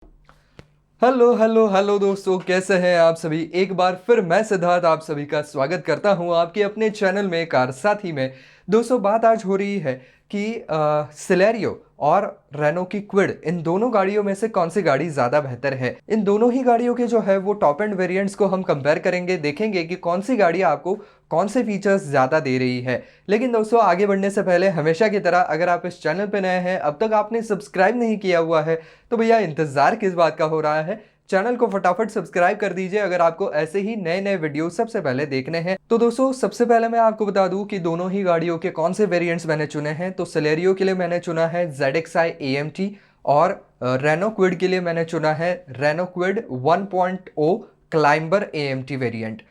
Hello hello hello दोस्तों, कैसे हैं आप सभी। एक बार फिर मैं सिद्धार्थ आप सभी का स्वागत करता हूं आपके अपने चैनल में कार साथी में। दोस्तों, बात आज हो रही है कि सिलेरियो और रेनो की क्विड, इन दोनों गाड़ियों में से कौन सी गाड़ी ज़्यादा बेहतर है। इन दोनों ही गाड़ियों के जो है वो टॉप एंड वेरिएंट्स को हम कंपेयर करेंगे, देखेंगे कि कौन सी गाड़ी आपको कौन से फीचर्स ज़्यादा दे रही है। लेकिन दोस्तों, आगे बढ़ने से पहले हमेशा की तरह अगर आप इस चैनल पर नए हैं, अब तक आपने सब्सक्राइब नहीं किया हुआ है, तो भैया इंतज़ार किस बात का हो रहा है। चैनल को फटाफट सब्सक्राइब कर दीजिए अगर आपको ऐसे ही नए नए वीडियो सबसे पहले देखने हैं। तो दोस्तों, सबसे पहले मैं आपको बता दूं कि दोनों ही गाड़ियों के कौन से वेरिएंट्स मैंने चुने हैं। तो सिलेरियो के लिए मैंने चुना है ZXi AMT, और रेनो क्विड के लिए मैंने चुना है Renault Kwid 1.0 Climber AMT variant.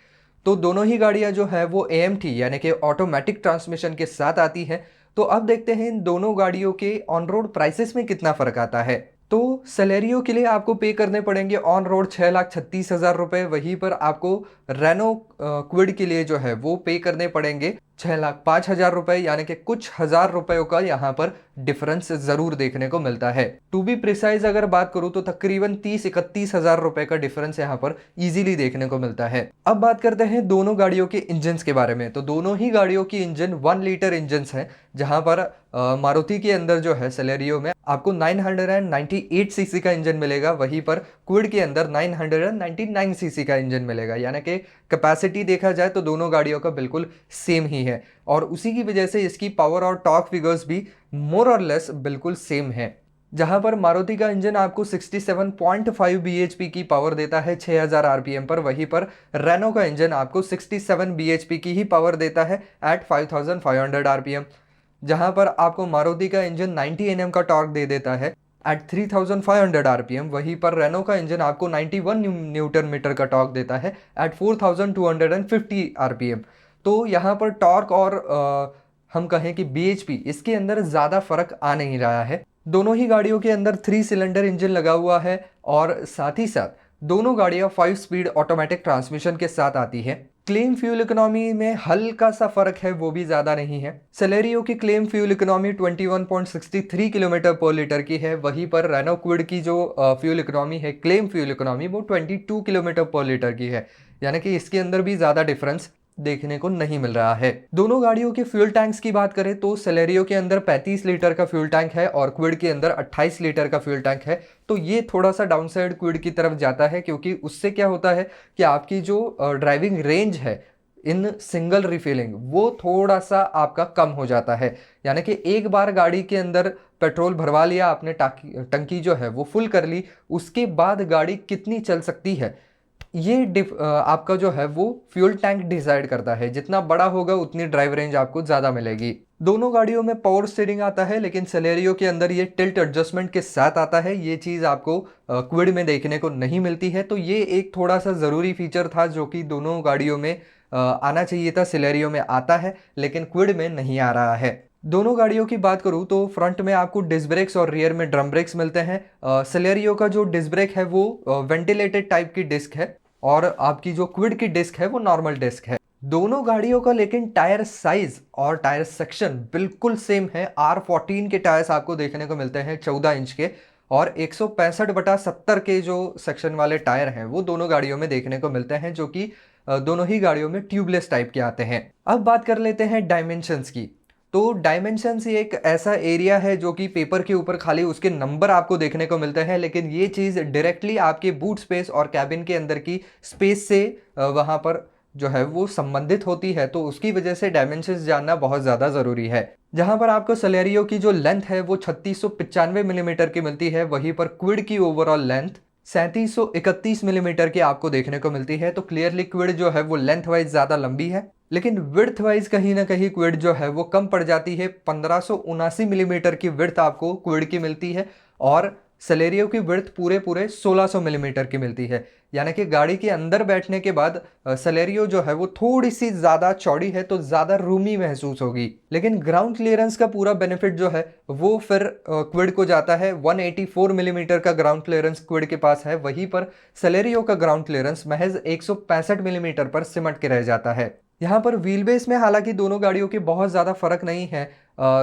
तो दोनों ही गाड़ियां जो है वो AMT यानी कि ऑटोमेटिक ट्रांसमिशन के साथ आती हैं। तो अब देखते हैं इन दोनों गाड़ियों के ऑन रोड प्राइसेस में कितना फर्क आता है। तो सेलेरियो के लिए आपको पे करने पड़ेंगे ऑन रोड 6,36,000 रुपये। वहीं पर आपको रेनो क्विड के लिए जो है वो पे करने पड़ेंगे 6,05,000 रुपये, यानी कि कुछ हजार रुपयों का यहाँ पर डिफरेंस जरूर देखने को मिलता है। टू बी प्रिसाइज अगर बात करूँ तो तकरीबन 30-31 हजार रुपए का डिफरेंस यहाँ पर इजीली देखने को मिलता है। अब बात करते हैं दोनों गाड़ियों के इंजन के बारे में। तो दोनों ही गाड़ियों की इंजन 1 लीटर इंजन है, जहां पर मारुति के अंदर जो है सेलेरियो में आपको 998 सीसी का इंजन मिलेगा, वहीं पर क्विड के अंदर 999 सीसी का इंजन मिलेगा। यानी कि कैपेसिटी देखा जाए तो दोनों गाड़ियों का बिल्कुल सेम ही है, और उसी की वजह से इसकी पावर और टॉर्क फिगर्स भी मोर और लेस बिल्कुल सेम है। जहां पर मारुति का इंजन आपको 67.5 bhp की पावर देता है 6000 आरपीएम पर, वहीं पर रेनो का इंजन आपको 67 bhp की ही पावर देता है एट 5500 आरपीएम। जहां पर आपको मारुति का इंजन 90 Nm का टॉर्क दे देता है एट 3500 आरपीएम, वहीं पर रेनो का इंजन आपको 91 न्यूटन मीटर का टॉर्क देता है एट 4250 आरपीएम। तो यहाँ पर टॉर्क और हम कहें कि बीएचपी, इसके अंदर ज़्यादा फर्क आ नहीं रहा है। दोनों ही गाड़ियों के अंदर 3 सिलेंडर इंजन लगा हुआ है, और साथ ही साथ दोनों गाड़ियां 5 स्पीड ऑटोमेटिक ट्रांसमिशन के साथ आती है। क्लेम फ्यूल इकोनॉमी में हल्का सा फर्क है, वो भी ज्यादा नहीं है। सेलेरियो की क्लेम फ्यूल इकोनॉमी 21.63 किलोमीटर पर लीटर की है, वहीं पर रेनो क्विड की जो फ्यूल इकोनॉमी है, क्लेम फ्यूल इकोनॉमी, वो 22 किलोमीटर पर लीटर की है। यानी कि इसके अंदर भी ज्यादा डिफरेंस देखने को नहीं मिल रहा है। दोनों गाड़ियों के फ्यूल टैंक्स की बात करें तो सेलेरियो के अंदर 35 लीटर का फ्यूल टैंक है और क्विड के अंदर 28 लीटर का फ्यूल टैंक है। तो ये थोड़ा सा डाउनसाइड क्विड की तरफ जाता है, क्योंकि उससे क्या होता है कि आपकी जो ड्राइविंग रेंज है इन सिंगल रिफिलिंग, वो थोड़ा सा आपका कम हो जाता है। यानी कि एक बार गाड़ी के अंदर पेट्रोल भरवा लिया आपने, टंकी जो है वो फुल कर ली, उसके बाद गाड़ी कितनी चल सकती है, ये आपका जो है वो फ्यूल टैंक डिसाइड करता है। जितना बड़ा होगा उतनी ड्राइव रेंज आपको ज़्यादा मिलेगी। दोनों गाड़ियों में पावर स्टीयरिंग आता है, लेकिन सेलेरियो के अंदर ये टिल्ट एडजस्टमेंट के साथ आता है। ये चीज़ आपको क्विड में देखने को नहीं मिलती है। तो ये एक थोड़ा सा ज़रूरी फीचर था जो कि दोनों गाड़ियों में आना चाहिए था। सेलेरियो में आता है लेकिन क्विड में नहीं आ रहा है। दोनों गाड़ियों की बात करूं तो फ्रंट में आपको डिस्क ब्रेक्स और रियर में ड्रम ब्रेक्स मिलते हैं। सेलेरियो का जो डिस्क ब्रेक है वो वेंटिलेटेड टाइप की डिस्क है, और आपकी जो क्विड की डिस्क है वो नॉर्मल डिस्क है। दोनों गाड़ियों का लेकिन टायर साइज और टायर सेक्शन बिल्कुल सेम है। R14 के टायर्स आपको देखने को मिलते हैं 14 इंच के, और 165/70 के जो सेक्शन वाले टायर हैं वो दोनों गाड़ियों में देखने को मिलते हैं, जो कि दोनों ही गाड़ियों में ट्यूबलेस टाइप के आते हैं। अब बात कर लेते हैं डायमेंशंस की। तो डायमेंशंस ही एक ऐसा एरिया है जो कि पेपर के ऊपर खाली उसके नंबर आपको देखने को मिलते हैं, लेकिन ये चीज़ डायरेक्टली आपके बूट स्पेस और कैबिन के अंदर की स्पेस से वहाँ पर जो है वो संबंधित होती है। तो उसकी वजह से डायमेंशंस जानना बहुत ज़्यादा ज़रूरी है। जहाँ पर आपको सेलेरियो की जो लेंथ है वो 3695 मिलीमीटर की मिलती है, वहीं पर क्विड की ओवरऑल लेंथ 3731 मिलीमीटर की आपको देखने को मिलती है। तो क्लियरली क्विड जो है वो लेंथ वाइज ज़्यादा लंबी है, लेकिन विड्थ वाइज कहीं ना कहीं क्विड जो है वो कम पड़ जाती है। 1579 मिलीमीटर की विड्थ आपको क्विड की मिलती है, और सेलेरियो की विड्थ पूरे पूरे 1600 मिलीमीटर की मिलती है। यानी कि गाड़ी के अंदर बैठने के बाद सेलेरियो जो है वो थोड़ी सी ज़्यादा चौड़ी है, तो ज़्यादा रूमी महसूस होगी। लेकिन ग्राउंड क्लियरेंस का पूरा बेनिफिट जो है वो फिर क्विड को जाता है। 184 मिलीमीटर का ग्राउंड क्लियरेंस क्विड के पास है, वहीं पर सेलेरियो का ग्राउंड क्लियरेंस महज 165 मिलीमीटर पर सिमट के रह जाता है। यहाँ पर व्हील बेस में हालांकि दोनों गाड़ियों के बहुत ज़्यादा फर्क नहीं है।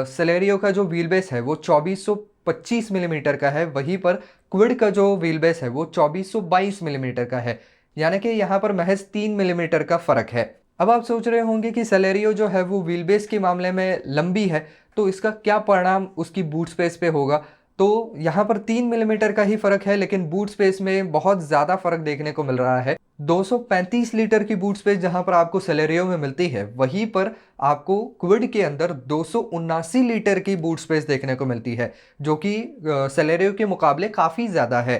सेलेरियो का जो व्हील बेस है वो 2425 मिलीमीटर का है, वहीं पर क्विड का जो व्हील बेस है वो 2422 मिलीमीटर का है, यानी कि यहाँ पर महज 3 मिलीमीटर का फ़र्क है। अब आप सोच रहे होंगे कि सेलेरियो जो है वो व्हील बेस के मामले में लंबी है, तो इसका क्या परिणाम उसकी बूट स्पेस पे होगा। तो यहाँ पर 3 मिलीमीटर का ही फ़र्क है, लेकिन बूट स्पेस में बहुत ज़्यादा फ़र्क देखने को मिल रहा है। 235 लीटर की बूट स्पेस जहाँ पर आपको सेलेरियो में मिलती है, वहीं पर आपको क्विड के अंदर 279 लीटर की बूट स्पेस देखने को मिलती है, जो कि सेलेरियो के मुकाबले काफ़ी ज़्यादा है।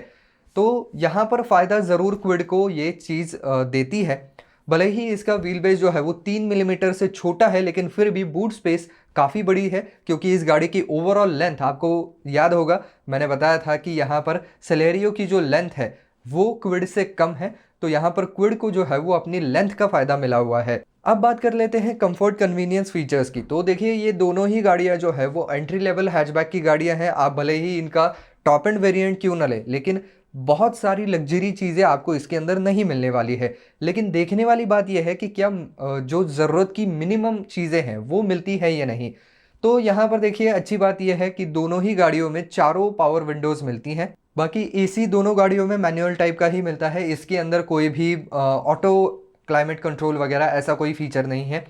तो यहाँ पर फ़ायदा ज़रूर क्विड को ये चीज़ देती है। भले ही इसका व्हील बेस जो है वो 3 मिलीमीटर से छोटा है, लेकिन फिर भी बूट स्पेस काफ़ी बड़ी है, क्योंकि इस गाड़ी की ओवरऑल लेंथ, आपको याद होगा मैंने बताया था कि यहाँ पर सेलेरियो की जो लेंथ है वो क्विड से कम है, तो यहाँ पर क्विड को जो है वो अपनी लेंथ का फ़ायदा मिला हुआ है। अब बात कर लेते हैं कंफर्ट कन्वीनियंस फीचर्स की। तो देखिए, ये दोनों ही गाड़ियाँ जो है वो एंट्री लेवल हैचबैक की गाड़ियाँ हैं। आप भले ही इनका टॉप एंड वेरिएंट क्यों ना ले, लेकिन बहुत सारी लग्जरी चीज़ें आपको इसके अंदर नहीं मिलने वाली है। लेकिन देखने वाली बात यह है कि क्या जो ज़रूरत की मिनिमम चीज़ें हैं वो मिलती है या नहीं। तो यहाँ पर देखिए, अच्छी बात यह है कि दोनों ही गाड़ियों में चारों पावर विंडोज़ मिलती हैं। बाकी एसी दोनों गाड़ियों में मैनुअल टाइप का ही मिलता है। इसके अंदर कोई भी ऑटो क्लाइमेट कंट्रोल वगैरह ऐसा कोई फीचर नहीं है।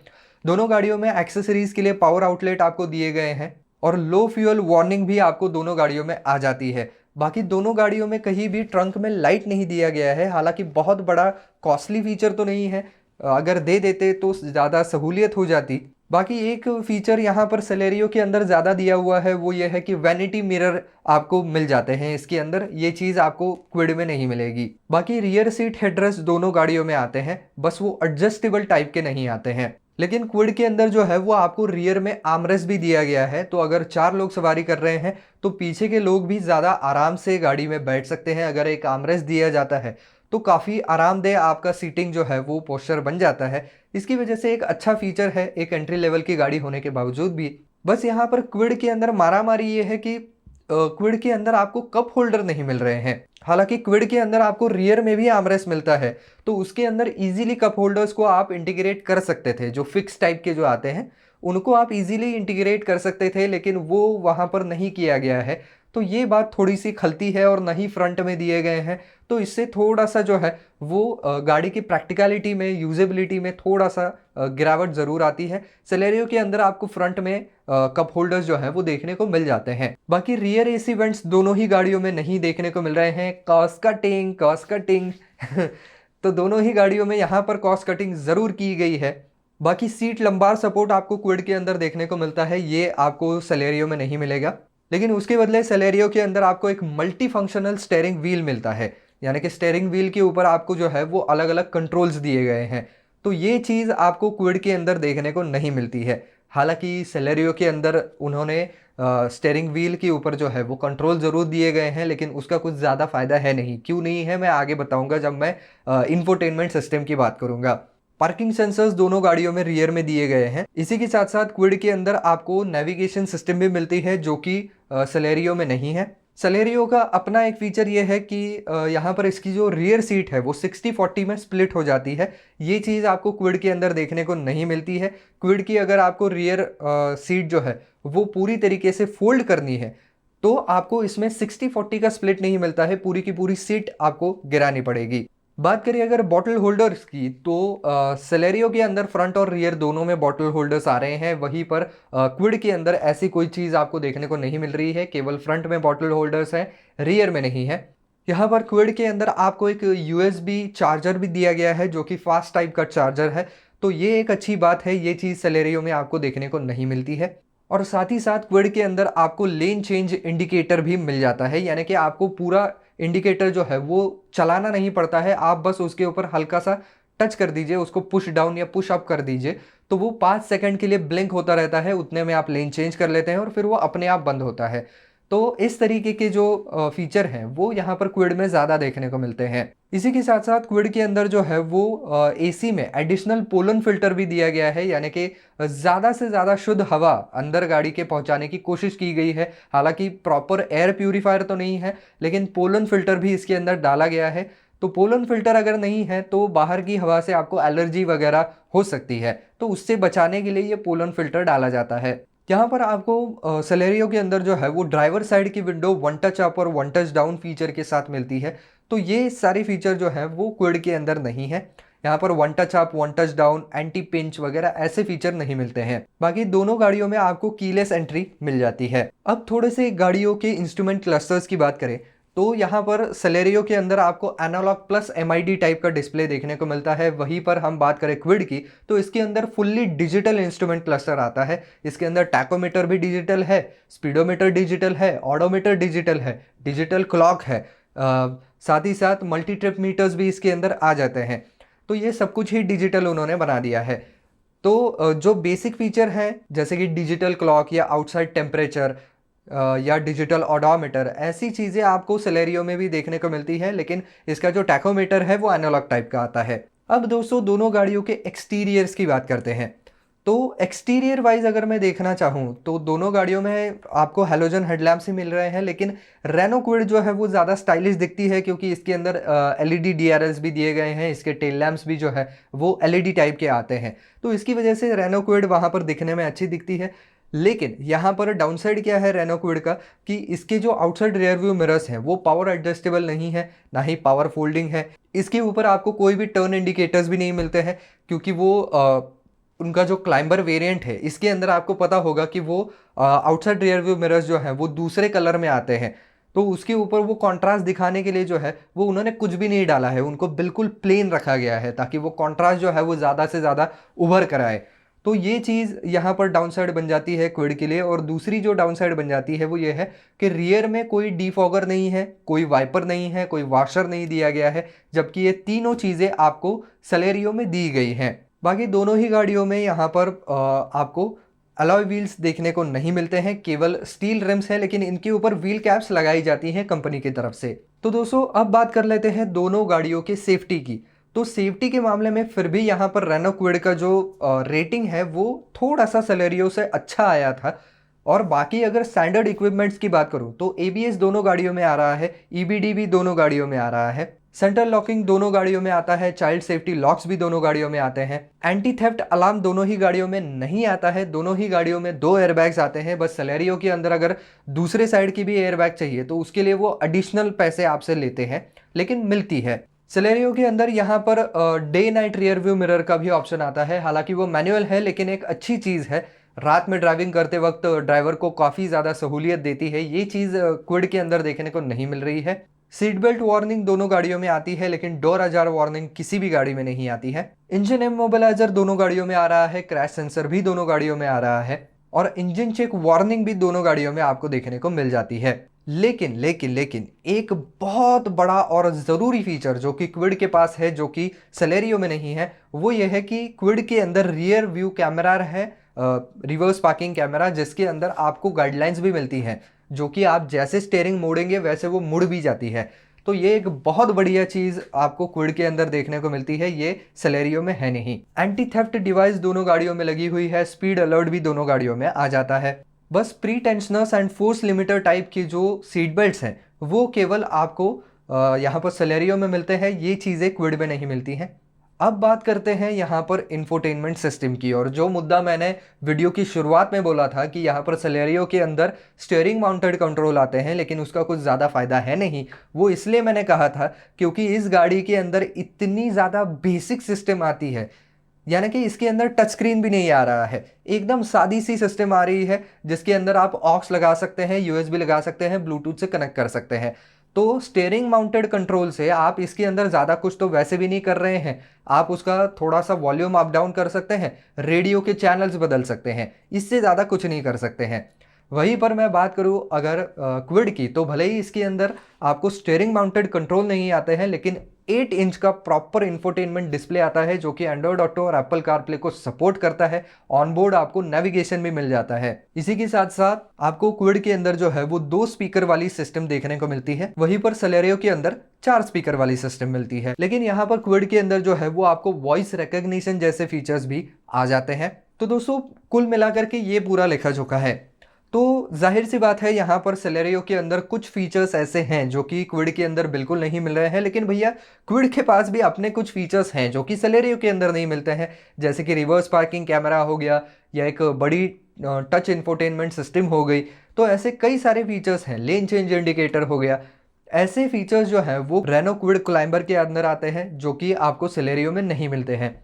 दोनों गाड़ियों में एक्सेसरीज़ के लिए पावर आउटलेट आपको दिए गए हैं, और लो फ्यूल वार्निंग भी आपको दोनों गाड़ियों में आ जाती है। बाकी दोनों गाड़ियों में कहीं भी ट्रंक में लाइट नहीं दिया गया है। हालांकि बहुत बड़ा कॉस्टली फीचर तो नहीं है, अगर दे देते तो ज़्यादा सहूलियत हो जाती। बाकी एक फीचर यहाँ पर सेलेरियो के अंदर ज़्यादा दिया हुआ है, वो ये है कि वैनिटी मिरर आपको मिल जाते हैं इसके अंदर। ये चीज़ आपको क्विड में नहीं मिलेगी। बाकी रियर सीट हेडरेस्ट दोनों गाड़ियों में आते हैं, बस वो एडजस्टेबल टाइप के नहीं आते हैं। लेकिन क्विड के अंदर जो है वो आपको रियर में आर्मरेस्ट भी दिया गया है, तो अगर 4 लोग सवारी कर रहे हैं तो पीछे के लोग भी ज़्यादा आराम से गाड़ी में बैठ सकते हैं। अगर एक आर्मरेस्ट दिया जाता है तो काफ़ी आरामदेह आपका सीटिंग जो है वो पोस्चर बन जाता है। इसकी वजह से एक अच्छा फीचर है, एक एंट्री लेवल की गाड़ी होने के बावजूद भी। बस यहाँ पर क्विड के अंदर मारामारी ये है कि क्विड के अंदर आपको कप होल्डर नहीं मिल रहे हैं। हालांकि क्विड के अंदर आपको रियर में भी आर्मरेस्ट मिलता है, तो उसके अंदर इजीली कप होल्डर्स को आप इंटीग्रेट कर सकते थे। जो फिक्स टाइप के जो आते हैं उनको आप इजीली इंटीग्रेट कर सकते थे, लेकिन वो वहाँ पर नहीं किया गया है। तो ये बात थोड़ी सी खलती है, और नहीं फ्रंट में दिए गए हैं, तो इससे थोड़ा सा जो है वो गाड़ी की प्रैक्टिकलिटी में, यूजेबिलिटी में थोड़ा सा गिरावट ज़रूर आती है। सेलेरियो के अंदर आपको फ्रंट में कप होल्डर्स जो हैं वो देखने को मिल जाते हैं। बाकी रियर एसी वेंट्स दोनों ही गाड़ियों में नहीं देखने को मिल रहे हैं। कॉस्ट कटिंग तो दोनों ही गाड़ियों में यहाँ पर कॉस्ट कटिंग ज़रूर की गई है। बाकी सीट लंबार सपोर्ट आपको क्विड के अंदर देखने को मिलता है, ये आपको सेलेरियो में नहीं मिलेगा। लेकिन उसके बदले सेलेरियो के अंदर आपको एक मल्टी फंक्शनल स्टेयरिंग व्हील मिलता है, यानी कि स्टेयरिंग व्हील के ऊपर आपको जो है वो अलग अलग कंट्रोल्स दिए गए हैं। तो ये चीज़ आपको क्विड के अंदर देखने को नहीं मिलती है। हालांकि सेलेरियो के अंदर उन्होंने स्टेयरिंग व्हील के ऊपर जो है वो कंट्रोल ज़रूर दिए गए हैं, लेकिन उसका कुछ ज़्यादा फ़ायदा है नहीं। क्यों नहीं है मैं आगे बताऊंगा जब मैं इंफोटेनमेंट सिस्टम की बात करूंगा। पार्किंग सेंसर्स दोनों गाड़ियों में रियर में दिए गए हैं। इसी के साथ साथ क्विड के अंदर आपको नेविगेशन सिस्टम भी मिलती है, जो कि सेलेरियो में नहीं है। सेलेरियो का अपना एक फीचर ये है कि यहाँ पर इसकी जो रियर सीट है वो 60-40 में स्प्लिट हो जाती है। ये चीज़ आपको क्विड के अंदर देखने को नहीं मिलती है। क्विड की अगर आपको रियर सीट जो है वो पूरी तरीके से फोल्ड करनी है, तो आपको इसमें 60-40 का स्प्लिट नहीं मिलता है, पूरी की पूरी सीट आपको गिरानी पड़ेगी। बात करें अगर बॉटल होल्डर्स की, तो सेलेरियो के अंदर फ्रंट और रियर दोनों में बॉटल होल्डर्स आ रहे हैं। वहीं पर क्विड के अंदर ऐसी कोई चीज़ आपको देखने को नहीं मिल रही है, केवल फ्रंट में बॉटल होल्डर्स हैं, रियर में नहीं है। यहाँ पर क्विड के अंदर आपको एक यूएसबी चार्जर भी दिया गया है, जो कि फास्ट टाइप का चार्जर है। तो ये एक अच्छी बात है, ये चीज़ सेलेरियो में आपको देखने को नहीं मिलती है। और साथ ही साथ क्विड के अंदर आपको लेन चेंज इंडिकेटर भी मिल जाता है, यानी कि आपको पूरा इंडिकेटर जो है वो चलाना नहीं पड़ता है। आप बस उसके ऊपर हल्का सा टच कर दीजिए, उसको पुश डाउन या पुश अप कर दीजिए, तो वो 5 सेकंड के लिए ब्लिंक होता रहता है। उतने में आप लेन चेंज कर लेते हैं और फिर वो अपने आप बंद होता है। तो इस तरीके के जो फीचर हैं वो यहाँ पर क्विड में ज़्यादा देखने को मिलते हैं। इसी के साथ साथ क्विड के अंदर जो है वो एसी में एडिशनल पोलन फिल्टर भी दिया गया है, यानी कि ज़्यादा से ज़्यादा शुद्ध हवा अंदर गाड़ी के पहुंचाने की कोशिश की गई है। हालांकि प्रॉपर एयर प्यूरीफायर तो नहीं है, लेकिन पोलन फिल्टर भी इसके अंदर डाला गया है। तो पोलन फिल्टर अगर नहीं है तो बाहर की हवा से आपको एलर्जी वगैरह हो सकती है, तो उससे बचाने के लिए ये पोलन फिल्टर डाला जाता है। यहाँ पर आपको सेलेरियो के अंदर जो है वो ड्राइवर साइड की विंडो वन टच अप और वन टच डाउन फीचर के साथ मिलती है। तो ये सारे फीचर जो है वो क्विड के अंदर नहीं है। यहाँ पर one touch up, one touch down, anti pinch वगैरह ऐसे फीचर नहीं मिलते हैं। बाकी दोनों गाड़ियों में आपको कीलेस एंट्री मिल जाती है। अब थोड़े से गाड़ियों के इंस्ट्रूमेंट क्लस्टर्स की बात करें तो यहाँ पर सेलेरियो के अंदर आपको एनालॉग प्लस एमआईडी टाइप का डिस्प्ले देखने को मिलता है। वहीं पर हम बात करें क्विड की तो इसके अंदर फुल्ली डिजिटल इंस्ट्रूमेंट क्लस्टर आता है। इसके अंदर टैकोमीटर भी डिजिटल है, स्पीडोमीटर डिजिटल है, ऑडोमीटर डिजिटल है, डिजिटल क्लॉक है, साथ ही साथ मल्टी ट्रिप मीटर्स भी इसके अंदर आ जाते हैं। तो ये सब कुछ ही डिजिटल उन्होंने बना दिया है। तो जो बेसिक फीचर हैं जैसे कि डिजिटल क्लॉक या आउटसाइड टेम्परेचर या डिजिटल ओडोमीटर, ऐसी चीज़ें आपको सेलेरियो में भी देखने को मिलती है, लेकिन इसका जो टैकोमीटर है वो एनालॉग टाइप का आता है। अब दोस्तों दोनों गाड़ियों के एक्सटीरियर्स की बात करते हैं। तो एक्सटीरियर वाइज अगर मैं देखना चाहूँ तो दोनों गाड़ियों में आपको हैलोजन हेडलैम्प्स ही मिल रहे हैं, लेकिन रेनो क्विड जो है वो ज़्यादा स्टाइलिश दिखती है क्योंकि इसके अंदर एलईडी डीआरएल्स भी दिए गए हैं। इसके टेल लैम्प्स भी जो है वो एलईडी टाइप के आते हैं, तो इसकी वजह से रेनो क्विड वहाँ पर दिखने में अच्छी दिखती है। लेकिन यहाँ पर डाउनसाइड क्या है रेनो क्विड का कि इसके जो आउटसाइड रियर व्यू मिरर्स हैं वो पावर एडजस्टेबल नहीं है, ना ही पावर फोल्डिंग है। इसके ऊपर आपको कोई भी टर्न इंडिकेटर्स भी नहीं मिलते हैं क्योंकि वो उनका जो क्लाइंबर वेरिएंट है इसके अंदर आपको पता होगा कि वो आउटसाइड रियर व्यू मिरर्स जो हैं वो दूसरे कलर में आते हैं। तो उसके ऊपर वो कॉन्ट्रास्ट दिखाने के लिए जो है वो उन्होंने कुछ भी नहीं डाला है, उनको बिल्कुल प्लेन रखा गया है ताकि वो कॉन्ट्रास्ट जो है वो ज़्यादा से ज़्यादा उभर कर आए। तो ये चीज़ यहाँ पर डाउन साइड बन जाती है क्विड के लिए। और दूसरी जो डाउन साइड बन जाती है वो ये है कि रियर में कोई डीफॉगर नहीं है, कोई वाइपर नहीं है, कोई वॉशर नहीं दिया गया है, जबकि ये तीनों चीज़ें आपको सेलेरियो में दी गई हैं। बाकी दोनों ही गाड़ियों में यहाँ पर आपको अलॉय व्हील्स देखने को नहीं मिलते हैं, केवल स्टील रिम्स हैं, लेकिन इनके ऊपर व्हील कैप्स लगाई जाती हैं कंपनी की तरफ से। तो दोस्तों अब बात कर लेते हैं दोनों गाड़ियों के सेफ्टी की। तो सेफ्टी के मामले में फिर भी यहाँ पर रेनो क्विड का जो रेटिंग है वो थोड़ा सा सेलेरियो से अच्छा आया था। और बाकी अगर स्टैंडर्ड इक्विपमेंट्स की बात करूँ तो एबीएस दोनों गाड़ियों में आ रहा है, ईबीडी भी दोनों गाड़ियों में आ रहा है, सेंट्रल लॉकिंग दोनों गाड़ियों में आता है, चाइल्ड सेफ्टी लॉक्स भी दोनों गाड़ियों में आते हैं, एंटी थेफ्ट अलार्म दोनों ही गाड़ियों में नहीं आता है। दोनों ही गाड़ियों में 2 एयरबैग्स आते हैं। बस सेलेरियो के अंदर अगर दूसरे साइड की भी एयरबैग चाहिए तो उसके लिए वो एडिशनल पैसे आपसे लेते हैं, लेकिन मिलती है। सेलेरियो के अंदर यहाँ per day night rear view mirror का भी ऑप्शन आता है, हालांकि वो मैनुअल है लेकिन एक अच्छी चीज़ है। रात में ड्राइविंग करते वक्त ड्राइवर को काफ़ी ज़्यादा सहूलियत देती है। ये चीज़ क्विड के अंदर देखने को नहीं मिल रही है। सीट बेल्ट वार्निंग दोनों गाड़ियों में आती है, लेकिन डोर अजार वार्निंग किसी भी गाड़ी में नहीं आती है। इंजन इमोबिलाइजर दोनों गाड़ियों में आ रहा है, क्रैश सेंसर भी दोनों गाड़ियों में आ रहा है, और इंजन चेक वार्निंग भी दोनों गाड़ियों में आपको देखने को मिल जाती है। लेकिन एक बहुत बड़ा और ज़रूरी फीचर जो कि क्विड के पास है, जो कि सेलेरियो में नहीं है, वो ये है कि क्विड के अंदर रियर व्यू कैमरा है, रिवर्स पार्किंग कैमरा, जिसके अंदर आपको गाइडलाइंस भी मिलती हैं, जो कि आप जैसे स्टीयरिंग मोड़ेंगे वैसे वो मुड़ भी जाती है। तो ये एक बहुत बढ़िया चीज़ आपको क्विड के अंदर देखने को मिलती है, ये सेलेरियो में है नहीं। एंटी थेफ्ट डिवाइस दोनों गाड़ियों में लगी हुई है, स्पीड अलर्ट भी दोनों गाड़ियों में आ जाता है। बस pre tensioners and force limiter type की जो सीट बेल्ट्स हैं वो केवल आपको यहाँ पर सेलेरियो में मिलते हैं, ये चीज़ें क्विड में नहीं मिलती हैं। अब बात करते हैं यहाँ पर इंफोटेनमेंट सिस्टम की, और जो मुद्दा मैंने वीडियो की शुरुआत में बोला था कि यहाँ पर सेलेरियो के अंदर स्टीयरिंग माउंटेड कंट्रोल आते हैं लेकिन उसका कुछ ज़्यादा फ़ायदा है नहीं। वो इसलिए मैंने कहा था क्योंकि इस गाड़ी के अंदर इतनी ज़्यादा बेसिक सिस्टम आती है, यानी कि इसके अंदर टच स्क्रीन भी नहीं आ रहा है, एकदम सादी सी सिस्टम आ रही है जिसके अंदर आप ऑक्स लगा सकते हैं, यूएसबी लगा सकते हैं, ब्लूटूथ से कनेक्ट कर सकते हैं। तो स्टीयरिंग माउंटेड कंट्रोल से आप इसके अंदर ज़्यादा कुछ तो वैसे भी नहीं कर रहे हैं। आप उसका थोड़ा सा वॉल्यूम अप डाउन कर सकते हैं, रेडियो के चैनल्स बदल सकते हैं, इससे ज़्यादा कुछ नहीं कर सकते हैं। वहीं पर मैं बात करूं अगर क्विड की, तो भले ही इसके अंदर आपको स्टीयरिंग माउंटेड कंट्रोल नहीं आते हैं, लेकिन 8 इंच का प्रॉपर इंफोटेनमेंट डिस्प्ले आता है जो कि एंड्रॉयड ऑटो और एप्पल कारप्ले को सपोर्ट करता है। ऑन बोर्ड आपको नेविगेशन भी मिल जाता है। इसी के साथ साथ आपको क्विड के अंदर जो है वो 2 स्पीकर वाली सिस्टम देखने को मिलती है, वहीं पर सेलेरियो के अंदर 4 स्पीकर वाली सिस्टम मिलती है। लेकिन यहाँ पर क्विड के अंदर जो है वो आपको वॉइस रिकॉग्निशन जैसे फीचर्स भी आ जाते हैं। तो दोस्तों कुल मिलाकर के ये पूरा लेखा जोखा है। तो जाहिर सी बात है यहाँ पर सेलेरियो के अंदर कुछ फीचर्स ऐसे हैं जो कि क्विड के अंदर बिल्कुल नहीं मिल रहे हैं, लेकिन भैया क्विड के पास भी अपने कुछ फीचर्स हैं जो कि सेलेरियो के अंदर नहीं मिलते हैं, जैसे कि रिवर्स पार्किंग कैमरा हो गया, या एक बड़ी टच इंफोटेनमेंट सिस्टम हो गई। तो ऐसे कई सारे फीचर्स हैं, लेन चेंज इंडिकेटर हो गया। ऐसे फीचर्स जो हैं वो रेनो क्विड क्लाइंबर के अंदर आते हैं, जो कि आपको सिलेरियो में नहीं मिलते हैं।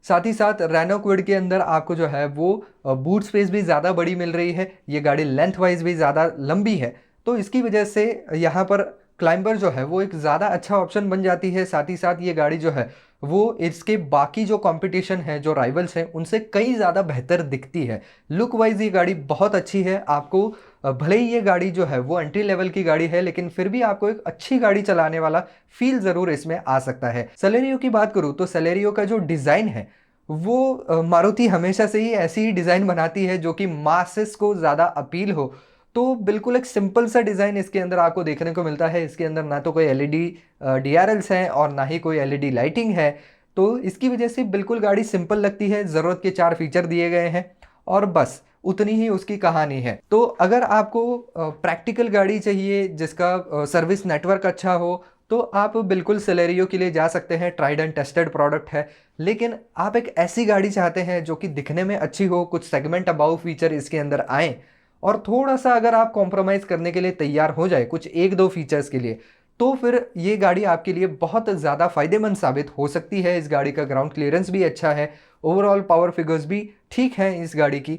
साथ ही साथ रेनो क्विड के अंदर आपको जो है वो बूट स्पेस भी ज़्यादा बड़ी मिल रही है, ये गाड़ी लेंथ वाइज भी ज़्यादा लंबी है। तो इसकी वजह से यहाँ पर क्लाइंबर जो है वो एक ज़्यादा अच्छा ऑप्शन बन जाती है। साथ ही साथ ये गाड़ी जो है वो इसके बाकी जो कंपटीशन है, जो राइवल्स हैं, उनसे कई ज़्यादा बेहतर दिखती है। लुक वाइज ये गाड़ी बहुत अच्छी है। आपको भले ही ये गाड़ी जो है वो एंट्री लेवल की गाड़ी है, लेकिन फिर भी आपको एक अच्छी गाड़ी चलाने वाला फील ज़रूर इसमें आ सकता है। सेलेरियो की बात करूँ तो सेलेरियो का जो डिज़ाइन है वो मारुति हमेशा से ही ऐसी ही डिज़ाइन बनाती है जो कि मासेस को ज़्यादा अपील हो। तो बिल्कुल एक सिंपल सा डिज़ाइन इसके अंदर आपको देखने को मिलता है। इसके अंदर ना तो कोई एलईडी डीआरएल्स हैं और ना ही कोई एलईडी लाइटिंग है। तो इसकी वजह से बिल्कुल गाड़ी सिंपल लगती है। ज़रूरत के 4 फीचर दिए गए हैं और बस उतनी ही उसकी कहानी है। तो अगर आपको प्रैक्टिकल गाड़ी चाहिए जिसका सर्विस नेटवर्क अच्छा हो, तो आप बिल्कुल सेलेरियो के लिए जा सकते हैं। ट्राइड एंड टेस्टेड प्रोडक्ट है। लेकिन आप एक ऐसी गाड़ी चाहते हैं जो कि दिखने में अच्छी हो, कुछ सेगमेंट अबाउ फीचर इसके अंदर आए और थोड़ा सा अगर आप कॉम्प्रोमाइज़ करने के लिए तैयार हो जाए कुछ 1-2 फीचर्स के लिए, तो फिर ये गाड़ी आपके लिए बहुत ज़्यादा फ़ायदेमंद साबित हो सकती है। इस गाड़ी का ग्राउंड क्लियरेंस भी अच्छा है, ओवरऑल पावर फिगर्स भी ठीक हैं इस गाड़ी की।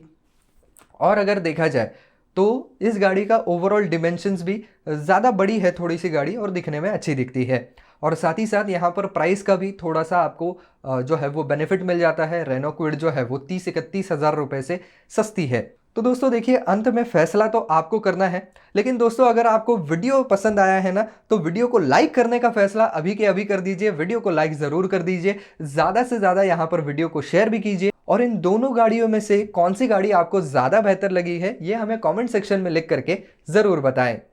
और अगर देखा जाए तो इस गाड़ी का ओवरऑल डिमेंशंस भी ज़्यादा बड़ी है थोड़ी सी गाड़ी, और दिखने में अच्छी दिखती है। और साथ ही साथ यहाँ पर प्राइस का भी थोड़ा सा आपको जो है वो बेनिफिट मिल जाता है। रेनो क्विड जो है वो 30-31 हज़ार रुपये से सस्ती है। तो दोस्तों देखिए, अंत में फैसला तो आपको करना है, लेकिन दोस्तों अगर आपको वीडियो पसंद आया है ना, तो वीडियो को लाइक करने का फैसला अभी के अभी कर दीजिए। वीडियो को लाइक ज़रूर कर दीजिए, ज़्यादा से ज़्यादा यहाँ पर वीडियो को शेयर भी कीजिए। और इन दोनों गाड़ियों में से कौन सी गाड़ी आपको ज़्यादा बेहतर लगी है, ये हमें कमेंट सेक्शन में लिख करके ज़रूर बताएं।